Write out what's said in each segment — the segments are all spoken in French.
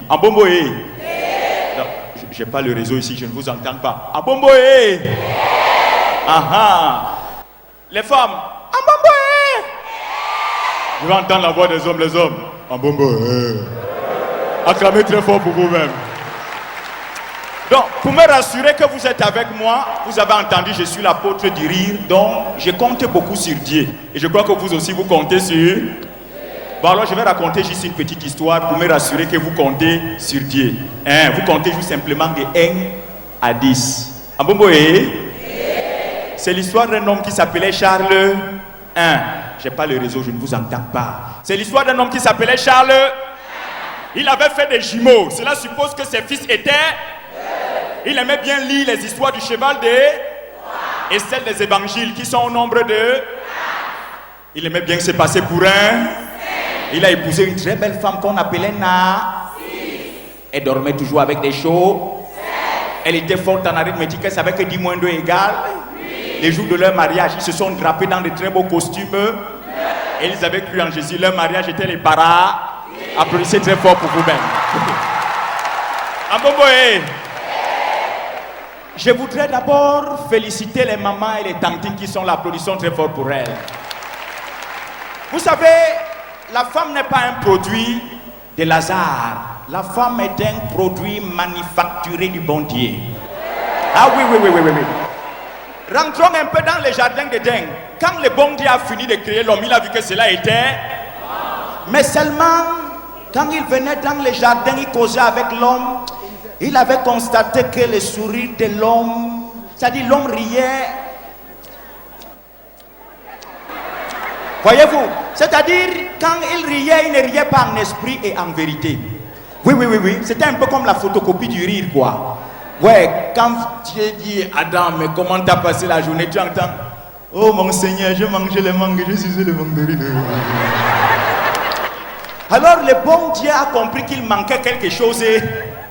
Ambomboé. Non, j'ai pas le réseau ici, je ne vous entends pas. Ambomboé. Aha. Les femmes. Ambomboé. Je vais entendre la voix des hommes, les hommes. Ambomboé. Acclamez très fort pour vous-même. Donc, pour me rassurer que vous êtes avec moi, vous avez entendu, je suis l'apôtre du rire, donc je compte beaucoup sur Dieu. Et je crois que vous aussi, vous comptez sur... Bon, alors je vais raconter juste une petite histoire pour me rassurer que vous comptez sur Dieu. Hein, vous comptez juste simplement de 1 à 10. Ambomboé. C'est l'histoire d'un homme qui s'appelait Charles I. Je n'ai pas le réseau, je ne vous entends pas. C'est l'histoire d'un homme qui s'appelait Charles. Il avait fait des jumeaux. Cela suppose que ses fils étaient... Il aimait bien lire les histoires du cheval et celles des évangiles qui sont au nombre de... Il aimait bien se passer pour un... Il a épousé une très belle femme qu'on appelait Na. Elle dormait toujours avec des chauds. Elle était forte en arithmétique, elle savait que 10 moins 2 égale. Les jours de leur mariage, ils se sont drapés dans de très beaux costumes. Et ils avaient cru en Jésus. Leur mariage était les paras. Applaudissez très fort pour vous-même. Ambomboé. Je voudrais d'abord féliciter les mamans et les tantines qui sont là. Applaudissons très fort pour elles. Vous savez, la femme n'est pas un produit de Lazare. La femme est un produit manufacturé du bon Dieu. Ah oui. Rentrons un peu dans le jardin d'Éden. Quand le bon Dieu a fini de créer l'homme, il a vu que cela était... Mais seulement, quand il venait dans le jardin, il causait avec l'homme. Il avait constaté que le sourire de l'homme, c'est-à-dire l'homme riait. Voyez-vous, c'est-à-dire quand il riait, il ne riait pas en esprit et en vérité. Oui. C'était un peu comme la photocopie du rire, quoi. Ouais, quand Dieu dit Adam, mais comment t'as passé la journée, tu entends, oh mon Seigneur, j'ai mangé les mangues, je suis le mandarine. Alors le bon Dieu a compris qu'il manquait quelque chose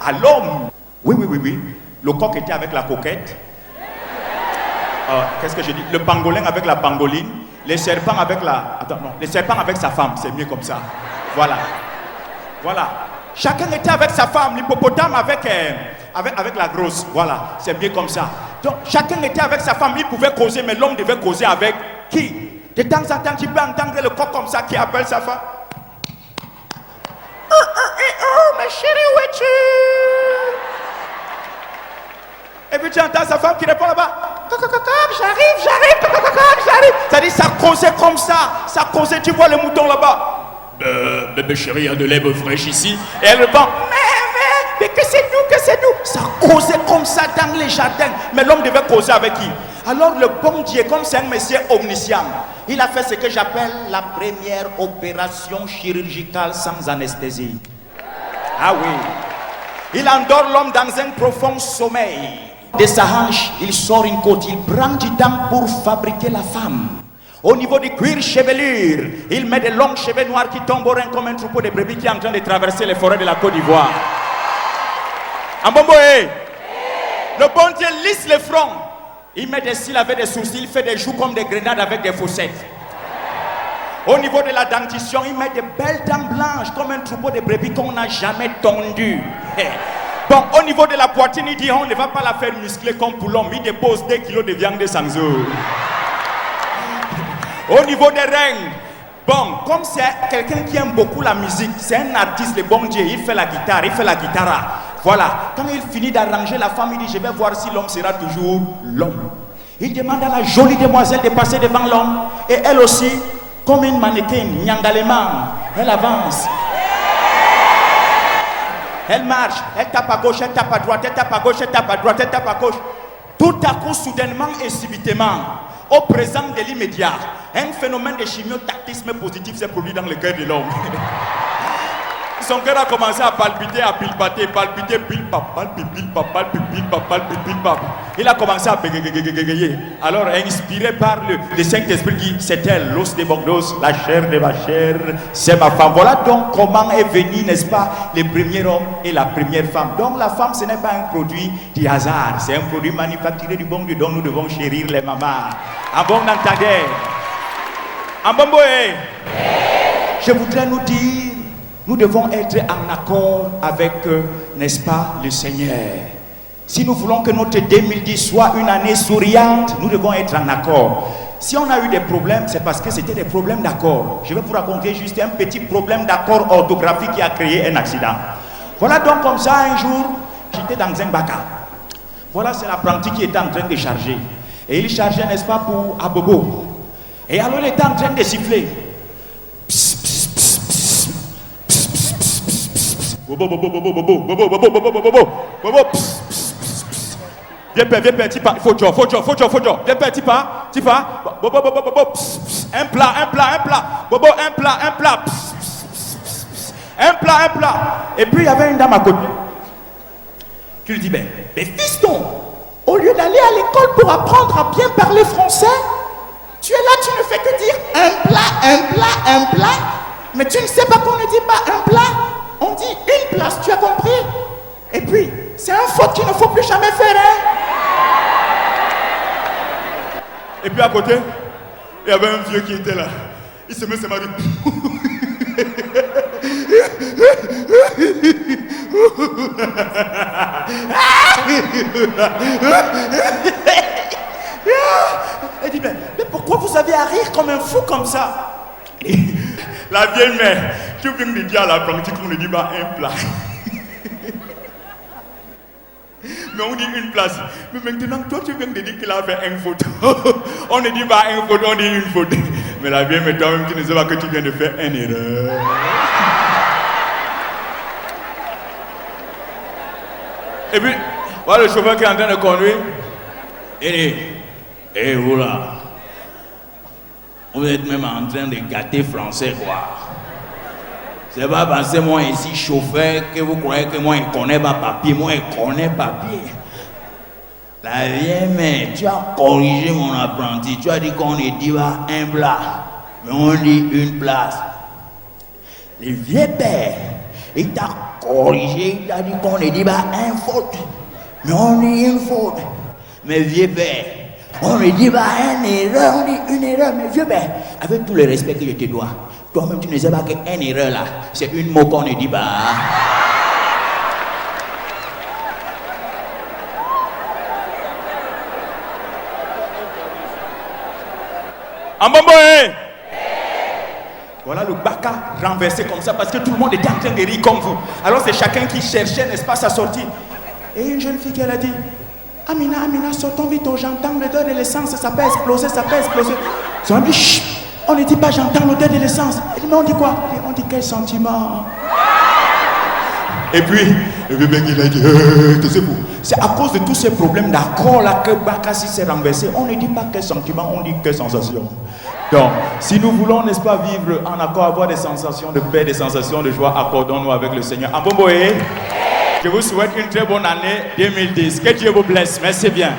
à l'homme. Oui. Le coq était avec la coquette. Qu'est-ce que je dis? Le pangolin avec la pangoline. Les serpents avec la... Attends, non. Les serpents avec sa femme. C'est mieux comme ça. Voilà. Chacun était avec sa femme. L'hippopotame avec la grosse. Voilà. C'est mieux comme ça. Donc, chacun était avec sa femme. Il pouvait causer, mais l'homme devait causer avec qui? De temps en temps, tu peux entendre le coq comme ça qui appelle sa femme. Oh, ma chérie, où es-tu? Et puis tu entends sa femme qui répond là-bas. J'arrive. C'est-à-dire ça causait comme ça. Ça causait, tu vois le mouton là-bas. Bébé chérie, il y a de l'herbe fraîche ici. Et elle répond. Mais que c'est nous. Ça causait comme ça dans les jardins. Mais l'homme devait causer avec qui? Alors le bon Dieu, comme c'est un monsieur omniscient, il a fait ce que j'appelle la première opération chirurgicale sans anesthésie. Ah oui. Il endort l'homme dans un profond sommeil. De sa hanche, il sort une côte, il prend du temps pour fabriquer la femme. Au niveau du cuir chevelure, il met des longs cheveux noirs qui tombent au rein comme un troupeau de brebis qui est en train de traverser les forêts de la Côte d'Ivoire. Ambomboé, le bon Dieu lisse le front. Il met des cils avec des sourcils, il fait des joues comme des grenades avec des fossettes. Au niveau de la dentition, il met de belles dents blanches comme un troupeau de brebis qu'on n'a jamais tondu. Bon, au niveau de la poitrine, il dit on ne va pas la faire muscler comme pour l'homme. Il dépose 2 kilos de viande sans eau. Au niveau des reins, bon, comme c'est quelqu'un qui aime beaucoup la musique, c'est un artiste, le bon Dieu, il fait la guitare, Voilà, quand il finit d'arranger la femme, il dit je vais voir si l'homme sera toujours l'homme. Il demande à la jolie demoiselle de passer devant l'homme. Et elle aussi, comme une mannequin, nyangalement, elle avance. Elle marche, elle tape à gauche, elle tape à droite, elle tape à gauche, elle tape à droite, elle tape à gauche. Tout à coup, soudainement et subitement, au présent de l'immédiat, un phénomène de chimiotactisme positif s'est produit dans le cœur de l'homme. Son cœur a commencé à palpiter, palpiter, pile-pap. Il a commencé à bégayer. Alors, inspiré par le Saint-Esprit qui c'est elle, l'os de mon os, la chair de ma chair, c'est ma femme. Voilà donc comment est venu, n'est-ce pas, le premier homme et la première femme. Donc la femme, ce n'est pas un produit du hasard, c'est un produit manufacturé du bon Dieu dont nous devons chérir les mamans. En bon entendeur. En bon boé. Je voudrais nous dire Nous devons être en accord avec, n'est-ce pas, le Seigneur. Si nous voulons que notre 2010 soit une année souriante, nous devons être en accord. Si on a eu des problèmes, c'est parce que c'était des problèmes d'accord. Je vais vous raconter juste un petit problème d'accord orthographique qui a créé un accident. Voilà donc comme ça, un jour, j'étais dans un baka. Voilà, c'est l'apprenti qui était en train de charger. Et il chargeait, n'est-ce pas, pour Abobo. Et alors il était en train de siffler. Bobo, bobo, bobo, bobo, bobo, bobo, bobo, bobo, bobo, bobo, viens père, tu pars, faut Dieu, viens père, tu pars, bobo, bobo, bobo, un plat, bobo, un plat, un plat, et puis il y avait une dame à côté, qui lui dit, mais fiston, au lieu d'aller à l'école pour apprendre à bien parler français, tu es là, tu ne fais que dire un plat, mais tu ne sais pas qu'on ne dit pas un plat. On dit une place, tu as compris? Et puis, c'est un faute qu'il ne faut plus jamais faire, hein? Et puis à côté, il y avait un vieux qui était là. Il se met ses mains. Elle dit, mais pourquoi vous avez à rire comme un fou comme ça? La vieille mère, tu viens de dire à l'apprenti qu'on ne dit pas un plat. Mais on dit une place. Mais maintenant, toi, tu viens de dire qu'il a fait un faute. On ne dit pas un faute, on dit une faute. Mais la vieille mère, toi-même, tu ne sais pas que tu viens de faire une erreur. Et puis, voilà le chauffeur qui est en train de conduire. Il dit, et vous là, vous êtes même en train de gâter français, quoi. C'est pas parce que moi ici chauffeur que vous croyez que moi je connais pas papier. Moi je connais papier. La vieille mère, tu as corrigé mon apprenti. Tu as dit qu'on ne dit pas un plat, mais on dit une place. Le vieux père, il t'a corrigé. Il t'a dit qu'on ne dit pas un faute, mais on dit une faute. Mais vieux père, on ne dit pas une erreur, on dit une erreur. Mais vieux père, avec tout le respect que je te dois, toi-même tu ne sais pas qu'une erreur là, c'est une mot qu'on ne dit pas. Ambombo, Voilà le baka renversé comme ça parce que tout le monde était en train de rire comme vous. Alors c'est chacun qui cherchait, n'est-ce pas, sa sortie. Et une jeune fille qui elle a dit, Amina, sortons vite, j'entends l'odeur de l'essence, ça peut exploser. Ils ont dit, chut, on ne dit pas j'entends l'odeur de l'essence. Elle dit, mais on dit quoi? On dit quel sentiment? Et puis, le bébé qui a dit, c'est à cause de tous ces problèmes d'accord là que Bakassi s'est renversé. On ne dit pas quel sentiment, on dit quelle sensation. Donc, si nous voulons, n'est-ce pas, vivre en accord, avoir des sensations de paix, des sensations de joie, accordons-nous avec le Seigneur. Ambomboé, je vous souhaite une très bonne année 2010. Que Dieu vous blesse. Merci bien.